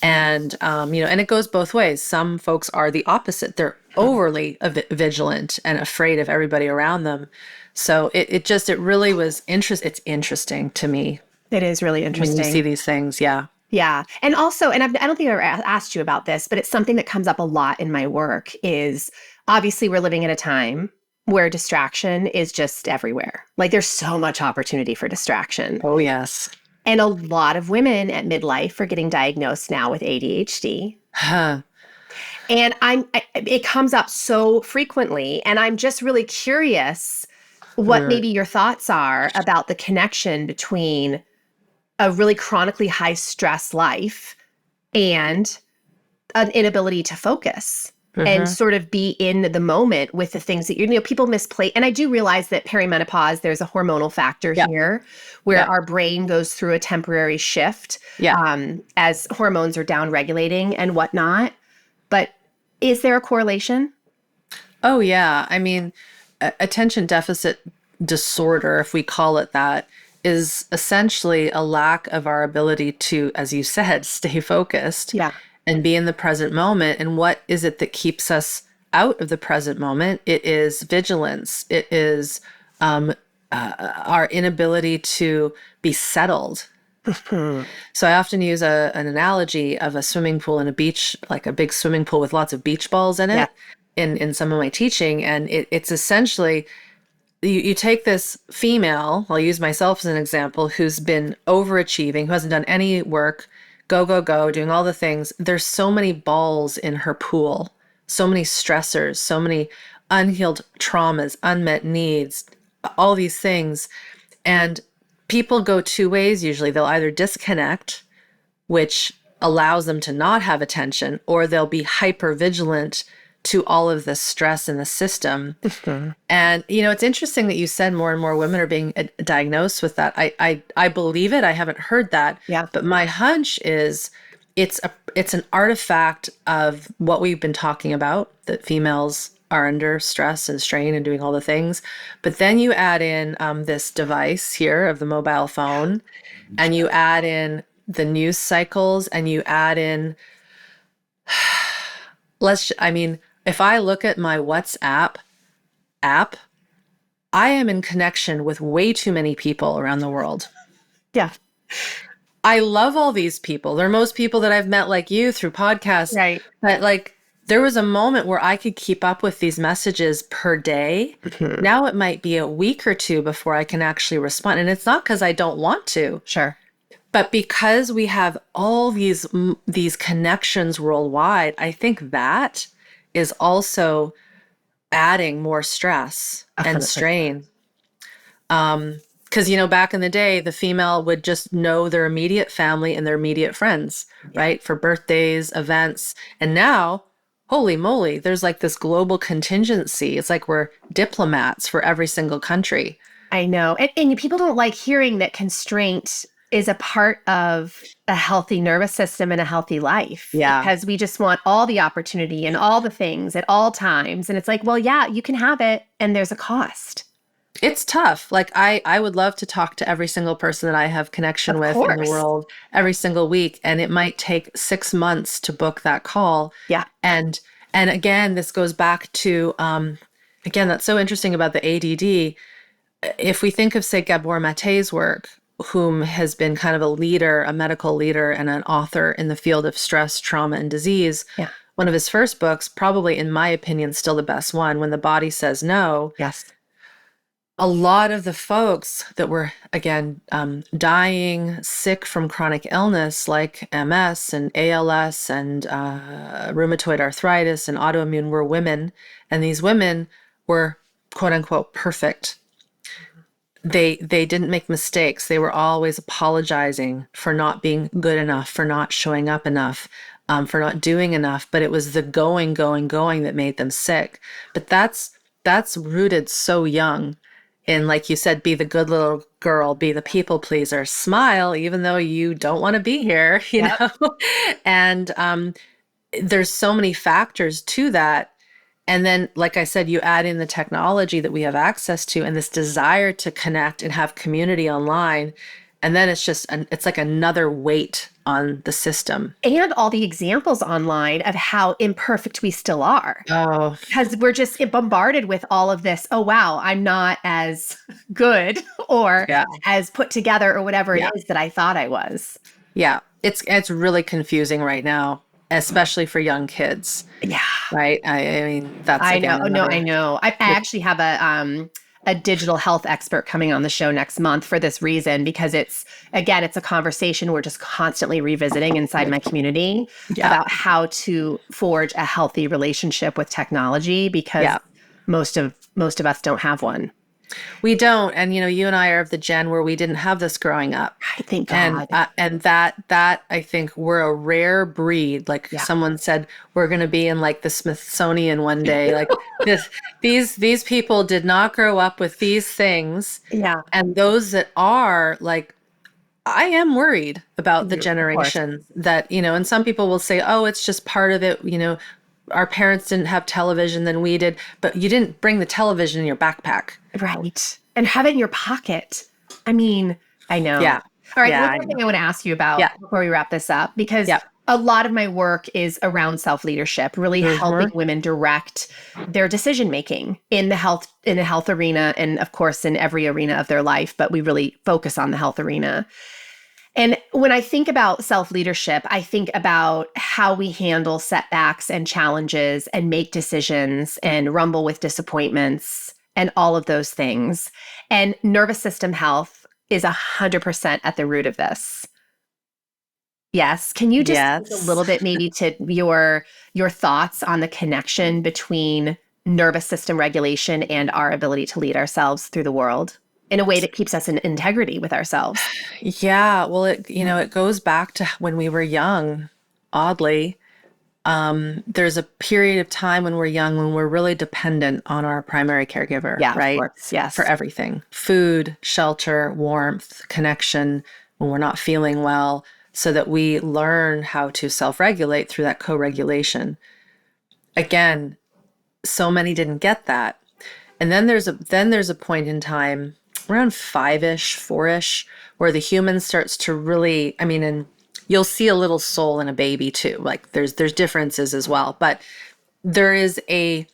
Speaker 2: And, and it goes both ways. Some folks are the opposite. They're overly vigilant and afraid of everybody around them. So it really was it's interesting to me.
Speaker 1: It is really interesting.
Speaker 2: When you see these things. Yeah.
Speaker 1: Yeah. And also, and I don't think I ever asked you about this, but it's something that comes up a lot in my work is obviously we're living at a time where distraction is just everywhere. Like there's so much opportunity for distraction.
Speaker 2: Oh, yes.
Speaker 1: And a lot of women at midlife are getting diagnosed now with ADHD.
Speaker 2: Huh.
Speaker 1: And it comes up so frequently. And I'm just really curious what maybe your thoughts are about the connection between a really chronically high stress life and an inability to focus and sort of be in the moment with the things that people misplace. And I do realize that perimenopause, there's a hormonal factor here where our brain goes through a temporary shift as hormones are down regulating and whatnot. But is there a correlation?
Speaker 2: Oh, yeah. I mean, attention deficit disorder, if we call it that, is essentially a lack of our ability to, as you said, stay focused and be in the present moment. And what is it that keeps us out of the present moment? It is vigilance. It is our inability to be settled. So I often use an analogy of a swimming pool and a beach, like a big swimming pool with lots of beach balls in it in some of my teaching. And it's essentially... You take this female, I'll use myself as an example, who's been overachieving, who hasn't done any work, go, doing all the things. There's so many balls in her pool, so many stressors, so many unhealed traumas, unmet needs, all these things. And people go two ways usually. They'll either disconnect, which allows them to not have attention, or they'll be hyper vigilant to all of the stress in the system. And, it's interesting that you said more and more women are being diagnosed with that. I believe it. I haven't heard that.
Speaker 1: Yeah.
Speaker 2: But my hunch is it's an artifact of what we've been talking about, that females are under stress and strain and doing all the things. But then you add in this device here of the mobile phone, and you add in the news cycles, and you add in, if I look at my WhatsApp app, I am in connection with way too many people around the world.
Speaker 1: Yeah.
Speaker 2: I love all these people. They're most people that I've met like you through podcasts.
Speaker 1: Right.
Speaker 2: But there was a moment where I could keep up with these messages per day. Now it might be a week or two before I can actually respond. And it's not because I don't want to.
Speaker 1: Sure.
Speaker 2: But because we have all these connections worldwide, I think that is also adding more stress and strain. Because, back in the day, the female would just know their immediate family and their immediate friends, right? For birthdays, events. And now, holy moly, there's like this global contingency. It's like we're diplomats for every single country.
Speaker 1: I know. And people don't like hearing that constraint is a part of a healthy nervous system and a healthy life.
Speaker 2: Yeah.
Speaker 1: Because we just want all the opportunity and all the things at all times. And it's like, well, yeah, you can have it. And there's a cost.
Speaker 2: It's tough. Like I would love to talk to every single person that I have connection with in the world every single week. And it might take 6 months to book that call.
Speaker 1: Yeah.
Speaker 2: And again, this goes back to, again, that's so interesting about the ADD. If we think of, say, Gabor Mate's work, whom has been kind of a leader, a medical leader and an author in the field of stress, trauma, and disease.
Speaker 1: Yeah.
Speaker 2: One of his first books, probably in my opinion, still the best one, When the Body Says No.
Speaker 1: Yes.
Speaker 2: A lot of the folks that were, again, dying, sick from chronic illness like MS and ALS and rheumatoid arthritis and autoimmune were women. And these women were, quote unquote, perfect. They didn't make mistakes. They were always apologizing for not being good enough, for not showing up enough, for not doing enough. But it was the going that made them sick. But that's rooted so young in, like you said, be the good little girl, be the people pleaser, smile even though you don't want to be here, you know? And there's so many factors to that. And then, like I said, you add in the technology that we have access to and this desire to connect and have community online. And then it's just, it's like another weight on the system.
Speaker 1: And all the examples online of how imperfect we still are.
Speaker 2: Oh,
Speaker 1: Because we're just bombarded with all of this. Oh, wow, I'm not as good or
Speaker 2: yeah.
Speaker 1: as put together or whatever
Speaker 2: Yeah.
Speaker 1: it is that I thought I was.
Speaker 2: Yeah. It's really confusing right now, especially for young kids.
Speaker 1: Yeah.
Speaker 2: Right. I mean, that's
Speaker 1: I
Speaker 2: again
Speaker 1: know. No, I
Speaker 2: another.
Speaker 1: know. I actually have a digital health expert coming on the show next month for this reason, because it's a conversation we're just constantly revisiting inside my community
Speaker 2: Yeah.
Speaker 1: about how to forge a healthy relationship with technology, because
Speaker 2: Yeah.
Speaker 1: most of us don't have one.
Speaker 2: We don't. And, you and I are of the gen where we didn't have this growing up.
Speaker 1: I thank
Speaker 2: And
Speaker 1: God.
Speaker 2: and that I think we're a rare breed. Like
Speaker 1: Yeah.
Speaker 2: someone said, we're going to be in like the Smithsonian one day. Like these people did not grow up with these things.
Speaker 1: Yeah.
Speaker 2: And those that are, like, I am worried about the
Speaker 1: Mhm, of course.
Speaker 2: generation that, and some people will say, oh, it's just part of it. Our parents didn't have television than we did, but you didn't bring the television in your backpack.
Speaker 1: Right. And have it in your pocket. I mean, I know.
Speaker 2: Yeah.
Speaker 1: All right.
Speaker 2: Yeah.
Speaker 1: One
Speaker 2: I
Speaker 1: more thing
Speaker 2: know.
Speaker 1: I want to ask you about
Speaker 2: Yeah.
Speaker 1: before we wrap this up, because
Speaker 2: Yeah.
Speaker 1: a lot of my work is around self-leadership, really helping women direct their decision making in the health arena, and of course in every arena of their life, but we really focus on the health arena. And when I think about self-leadership, I think about how we handle setbacks and challenges and make decisions and rumble with disappointments and all of those things. And nervous system health is 100% at the root of this. Yes. Can you just speak a
Speaker 2: Yes.
Speaker 1: little bit maybe to your thoughts on the connection between nervous system regulation and our ability to lead ourselves through the world in a way that keeps us in integrity with ourselves?
Speaker 2: Yeah, well, it goes back to when we were young, oddly. There's a period of time when we're young when we're really dependent on our primary caregiver,
Speaker 1: Yeah, of
Speaker 2: right?
Speaker 1: course. Yes.
Speaker 2: For everything: food, shelter, warmth, connection, when we're not feeling well, so that we learn how to self-regulate through that co-regulation. Again, so many didn't get that. And then there's a point in time around five-ish, four-ish, where the human starts to really, I mean, and you'll see a little soul in a baby too. Like there's differences as well, but there is an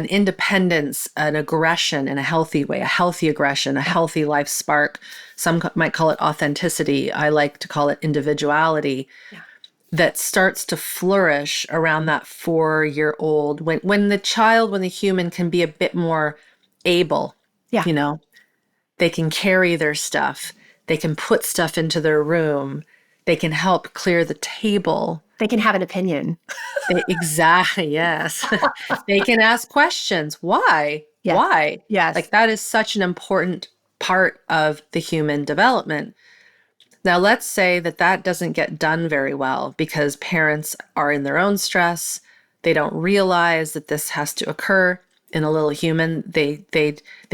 Speaker 2: independence, an aggression in a healthy way, a healthy aggression, a healthy life spark. Some might call it authenticity. I like to call it individuality.
Speaker 1: Yeah.
Speaker 2: That starts to flourish around that 4-year-old, when the human can be a bit more able.
Speaker 1: Yeah.
Speaker 2: They can carry their stuff, they can put stuff into their room, they can help clear the table.
Speaker 1: They can have an opinion.
Speaker 2: Exactly, yes. They can ask questions. Why?
Speaker 1: Yes.
Speaker 2: Why?
Speaker 1: Yes.
Speaker 2: Like that is such an important part of the human development. Now, let's say that doesn't get done very well because parents are in their own stress. They don't realize that this has to occur in a little human. They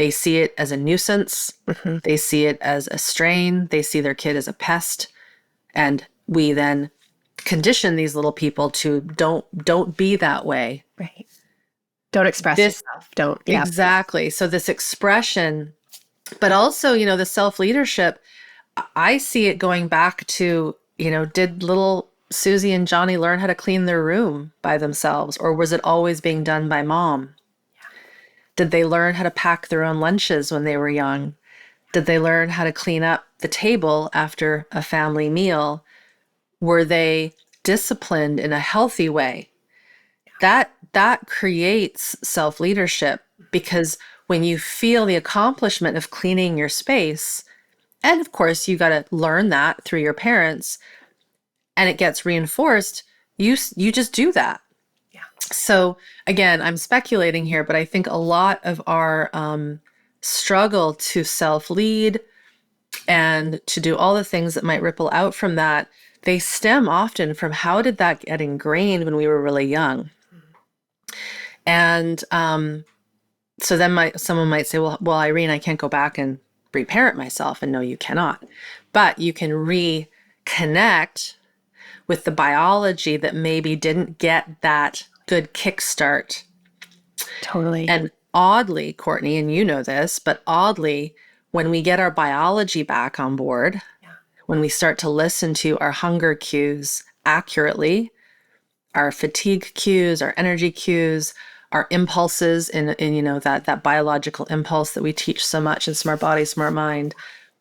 Speaker 2: see it as a nuisance.
Speaker 1: Mm-hmm.
Speaker 2: They see it as a strain. They see their kid as a pest. And we then condition these little people to don't be that way.
Speaker 1: Right. Don't express yourself. Don't. Yeah.
Speaker 2: Exactly. So this expression, but also, the self-leadership, I see it going back to, did little Susie and Johnny learn how to clean their room by themselves, or was it always being done by mom? Yeah. Did they learn how to pack their own lunches when they were young? Did they learn how to clean up the table after a family meal? Were they disciplined in a healthy way? That creates self-leadership, because when you feel the accomplishment of cleaning your space, and of course, you got to learn that through your parents, and it gets reinforced, you just do that.
Speaker 1: Yeah.
Speaker 2: So again, I'm speculating here, but I think a lot of our struggle to self-lead and to do all the things that might ripple out from that, they stem often from how did that get ingrained when we were really young? And so then someone might say, well, Irene, I can't go back and reparent myself. And no, you cannot. But you can reconnect with the biology that maybe didn't get that good kickstart.
Speaker 1: Totally.
Speaker 2: And oddly, Courtney, and you know this, but oddly, when we get our biology back on board, when we start to listen to our hunger cues accurately, our fatigue cues, our energy cues, our impulses in that biological impulse that we teach so much in Smart Body, Smart Mind,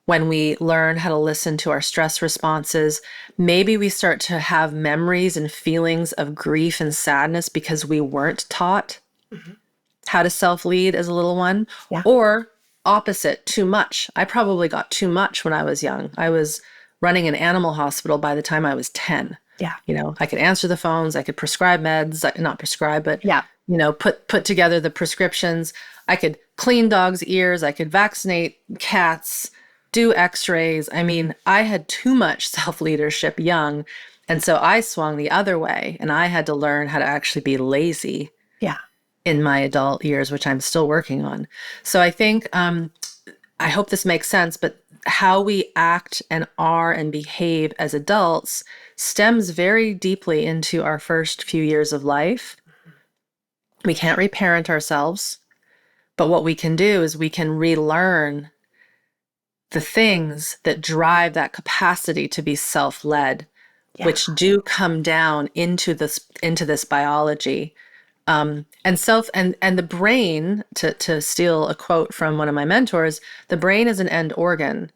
Speaker 2: when we learn how to listen to our stress responses, maybe we start to have memories and feelings of grief and sadness because we weren't taught how to self-lead as a little one, or opposite, too much. I probably got too much when I was young. I was running an animal hospital by the time I was 10.
Speaker 1: Yeah.
Speaker 2: I could answer the phones, I could prescribe meds, not prescribe, but, put together the prescriptions. I could clean dogs' ears. I could vaccinate cats, do x-rays. I mean, I had too much self-leadership young. And so I swung the other way, and I had to learn how to actually be lazy in my adult years, which I'm still working on. So I think, I hope this makes sense, but how we act and are and behave as adults stems very deeply into our first few years of life. We can't reparent ourselves, but what we can do is we can relearn the things that drive that capacity to be self-led, which do come down into this biology. And the brain, to steal a quote from one of my mentors, the brain is an end organ.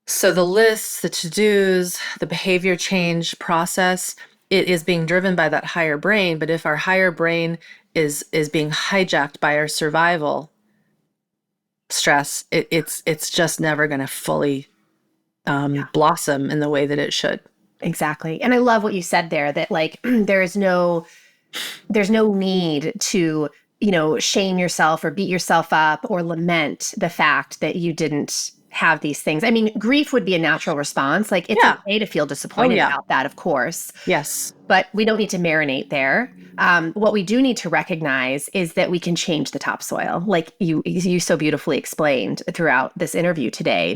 Speaker 2: So the lists, the to-dos, the behavior change process, it is being driven by that higher brain. But if our higher brain is being hijacked by our survival stress, it's just never going to fully blossom in the way that it should.
Speaker 1: Exactly. And I love what you said there, that like there's no need to, shame yourself or beat yourself up or lament the fact that you didn't have these things. I mean, grief would be a natural response. Like it's okay to feel disappointed about that, of course.
Speaker 2: Yes.
Speaker 1: But we don't need to marinate there. What we do need to recognize is that we can change the topsoil. Like you so beautifully explained throughout this interview today,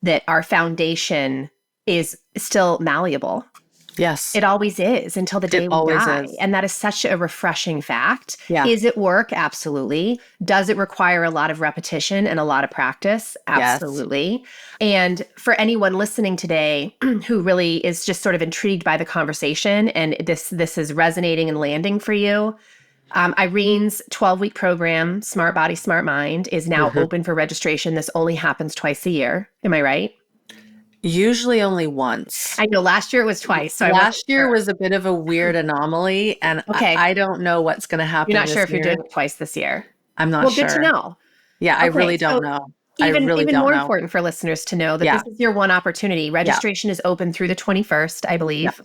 Speaker 1: that our foundation is still malleable.
Speaker 2: Yes.
Speaker 1: It always is until the day we die.
Speaker 2: Is.
Speaker 1: And that is such a refreshing fact.
Speaker 2: Yeah.
Speaker 1: Is it work? Absolutely. Does it require a lot of repetition and a lot of practice? Absolutely. Yes. And for anyone listening today who really is just sort of intrigued by the conversation and this is resonating and landing for you, Irene's 12-week program, Smart Body, Smart Mind, is now open for registration. This only happens twice a year. Am I right?
Speaker 2: Usually only once.
Speaker 1: I know last year it was twice. So
Speaker 2: last year was a bit of a weird anomaly, and I don't know what's going to happen.
Speaker 1: You're not sure if
Speaker 2: year.
Speaker 1: you're doing it twice this year.
Speaker 2: I'm not sure.
Speaker 1: Well, good to know.
Speaker 2: Yeah, I really don't know.
Speaker 1: Even more important for listeners to know that this is your one opportunity. Registration is open through the 21st, I believe,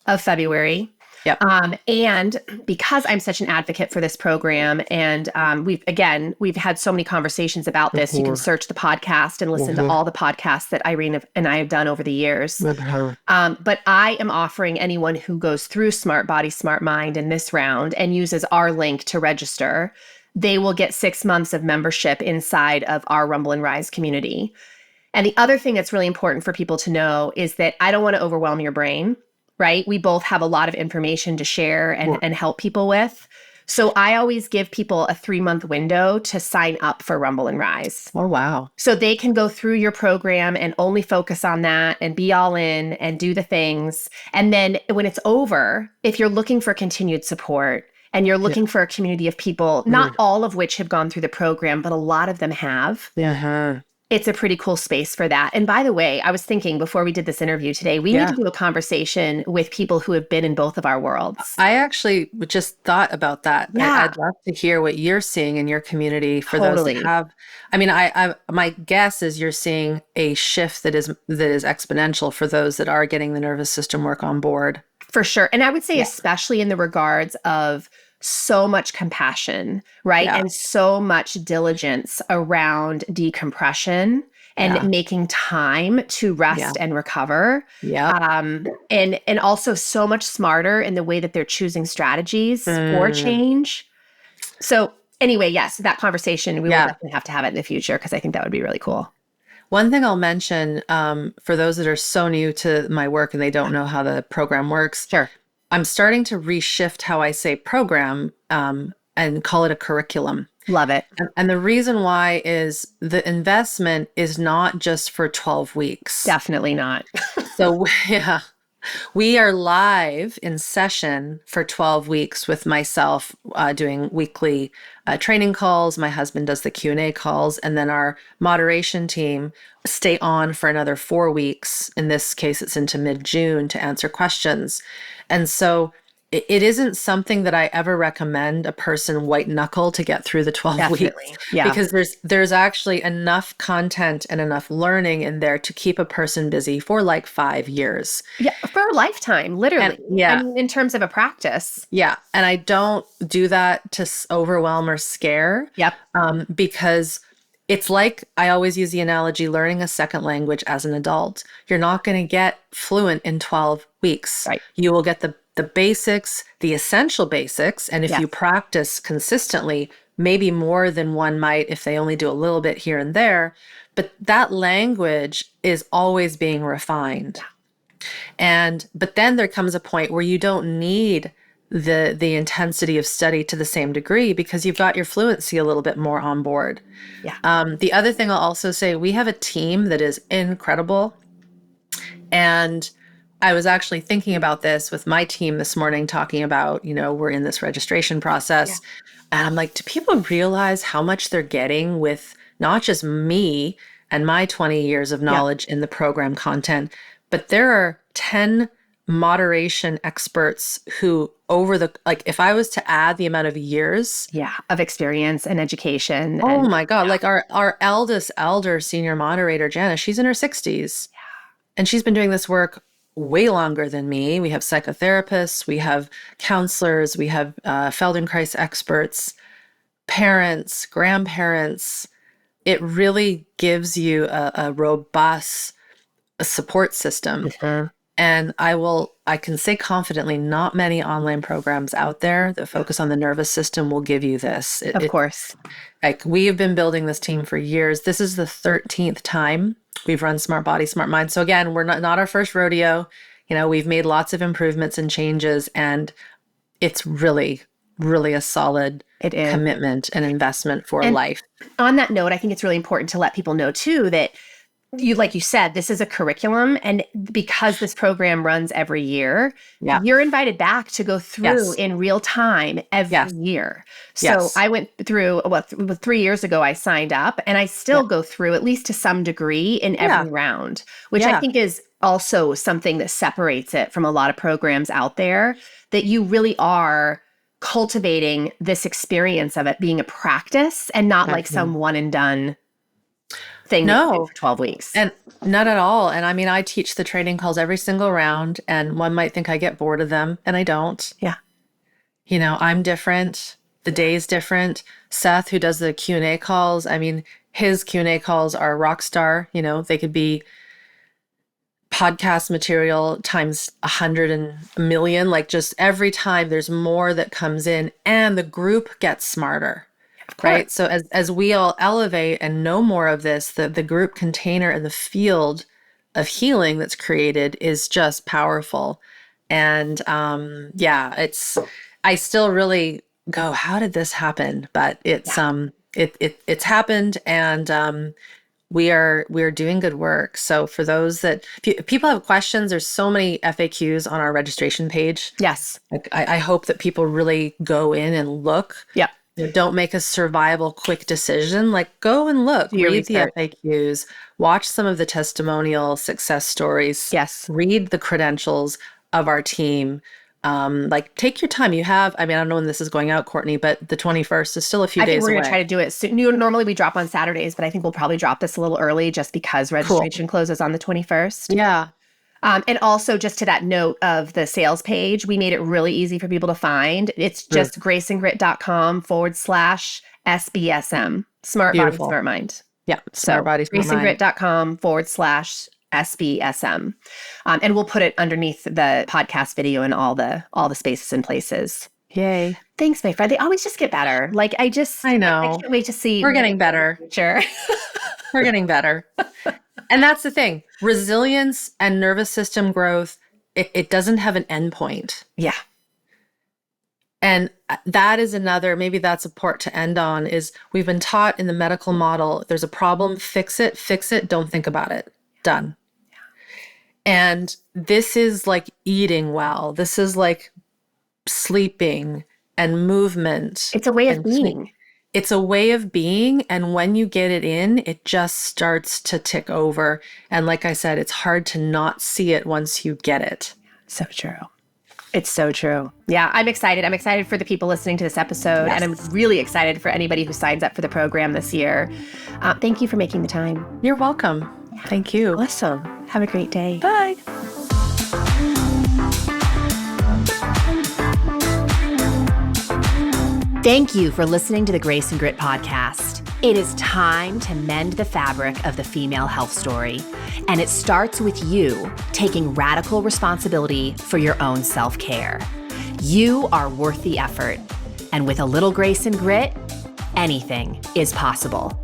Speaker 1: of February.
Speaker 2: Yep.
Speaker 1: And because I'm such an advocate for this program, and we've had so many conversations about this, you can search the podcast and listen to all the podcasts that Irene and I have done over the years. But I am offering anyone who goes through Smart Body, Smart Mind in this round and uses our link to register, they will get 6 months of membership inside of our Rumble and Rise community. And the other thing that's really important for people to know is that I don't want to overwhelm your brain. Right? We both have a lot of information to share and help people with. So I always give people a 3-month window to sign up for Rumble and Rise.
Speaker 2: Oh, wow.
Speaker 1: So they can go through your program and only focus on that and be all in and do the things. And then when it's over, if you're looking for continued support and you're looking for a community of people, not all of which have gone through the program, but a lot of them have. It's a pretty cool space for that. And by the way, I was thinking before we did this interview today, we need to do a conversation with people who have been in both of our worlds.
Speaker 2: I actually just thought about that.
Speaker 1: Yeah.
Speaker 2: I'd love to hear what you're seeing in your community for those that have. I mean, I my guess is you're seeing a shift that is exponential for those that are getting the nervous system work on board.
Speaker 1: For sure. And I would say especially in the regards of so much compassion, right?
Speaker 2: Yeah.
Speaker 1: And so much diligence around decompression and making time to rest and recover. And also so much smarter in the way that they're choosing strategies for change. So anyway, yes, that conversation, we will definitely have to have it in the future because I think that would be really cool.
Speaker 2: One thing I'll mention for those that are so new to my work and they don't know how the program works,
Speaker 1: Sure.
Speaker 2: I'm starting to reshift how I say program and call it a curriculum.
Speaker 1: Love it.
Speaker 2: And the reason why is the investment is not just for 12 weeks.
Speaker 1: Definitely not.
Speaker 2: So, yeah, we are live in session for 12 weeks with myself doing weekly training calls. My husband does the Q&A calls, and then our moderation team stay on for another 4 weeks. In this case, it's into mid-June to answer questions. And so it isn't something that I ever recommend a person white knuckle to get through the 12
Speaker 1: Definitely.
Speaker 2: weeks.
Speaker 1: Yeah.
Speaker 2: Because there's actually enough content and enough learning in there to keep a person busy for like 5 years.
Speaker 1: Yeah. For a lifetime, literally.
Speaker 2: And, yeah.
Speaker 1: I mean, in terms of a practice.
Speaker 2: Yeah. And I don't do that to overwhelm or scare.
Speaker 1: Yep.
Speaker 2: Because it's like, I always use the analogy, learning a second language as an adult. You're not going to get fluent in 12 weeks.
Speaker 1: Right.
Speaker 2: You will get the basics, the essential basics. And if you practice consistently, maybe more than one might if they only do a little bit here and there. But that language is always being refined. But then there comes a point where you don't need the intensity of study to the same degree because you've got your fluency a little bit more on board.
Speaker 1: Yeah.
Speaker 2: The other thing I'll also say, we have a team that is incredible. And I was actually thinking about this with my team this morning, talking about, we're in this registration process. Yeah. And I'm like, do people realize how much they're getting with not just me and my 20 years of knowledge in the program content, but there are 10 moderation experts who if I was to add the amount of years
Speaker 1: of experience and education.
Speaker 2: Oh my God. Like our eldest elder senior moderator, Jana, she's in her 60s. Yeah. And she's been doing this work way longer than me. We have psychotherapists, we have counselors, we have Feldenkrais experts, parents, grandparents. It really gives you a robust support system. Mm-hmm. And I can say confidently, not many online programs out there that focus on the nervous system will give you this.
Speaker 1: Of course.
Speaker 2: Like, we have been building this team for years. This is the 13th time we've run Smart Body, Smart Mind. So again, we're not our first rodeo. We've made lots of improvements and changes, and it's really, really a solid commitment and investment for life.
Speaker 1: On that note, I think it's really important to let people know too that like you said, this is a curriculum, and because this program runs every year, you're invited back to go through in real time every year. So I went through, 3 years ago, I signed up, and I still go through at least to some degree in every round, which I think is also something that separates it from a lot of programs out there, that you really are cultivating this experience of it being a practice and not like some one and done thing for 12 weeks.
Speaker 2: And not at all. And I mean, I teach the training calls every single round, and one might think I get bored of them, and I don't.
Speaker 1: Yeah.
Speaker 2: I'm different. The day's different. Seth, who does the Q&A calls, I mean, his Q&A calls are rock star. They could be podcast material times 100 and a million. Like, just every time there's more that comes in, and the group gets smarter. Right. So as we all elevate and know more of this, the group container and the field of healing that's created is just powerful. And I still really go, how did this happen? But it's it's happened, and we are doing good work. So for those that if people have questions, there's so many FAQs on our registration page.
Speaker 1: Yes.
Speaker 2: Like, I hope that people really go in and look.
Speaker 1: Yeah.
Speaker 2: Don't make a survival quick decision. Like, go and look, read the FAQs, watch some of the testimonial success stories.
Speaker 1: Yes.
Speaker 2: Read the credentials of our team. Take your time. I don't know when this is going out, Courtney, but the 21st is still a few days away. I think
Speaker 1: we're going to try to do it soon. Normally we drop on Saturdays, but I think we'll probably drop this a little early just because registration closes on the 21st.
Speaker 2: Yeah.
Speaker 1: And also, just to that note of the sales page, we made it really easy for people to find. It's just graceandgrit.com/SBSM. Smart Body, Smart Mind.
Speaker 2: Yeah. Smart Body, Smart Mind.
Speaker 1: graceandgrit.com/SBSM. And we'll put it underneath the podcast video and all the spaces and places.
Speaker 2: Yay.
Speaker 1: Thanks, my friend. They always just get better. I know. I can't wait to see.
Speaker 2: We're getting better.
Speaker 1: Sure.
Speaker 2: We're getting better. And that's the thing. Resilience and nervous system growth, it doesn't have an endpoint.
Speaker 1: Yeah.
Speaker 2: And that is another, maybe that's a port to end on, is we've been taught in the medical model, there's a problem, fix it, don't think about it. Done. Yeah. And this is like eating well. This is like sleeping and movement.
Speaker 1: It's a way of being.
Speaker 2: It's a way of being. And when you get it in, it just starts to tick over. And like I said, it's hard to not see it once you get it.
Speaker 1: So true. It's so true. Yeah, I'm excited. I'm excited for the people listening to this episode. Yes. And I'm really excited for anybody who signs up for the program this year. Thank you for making the time.
Speaker 2: You're welcome. Yeah. Thank you.
Speaker 1: Awesome. Have a great day.
Speaker 2: Bye.
Speaker 1: Thank you for listening to the Grace and Grit podcast. It is time to mend the fabric of the female health story. And it starts with you taking radical responsibility for your own self-care. You are worth the effort. And with a little grace and grit, anything is possible.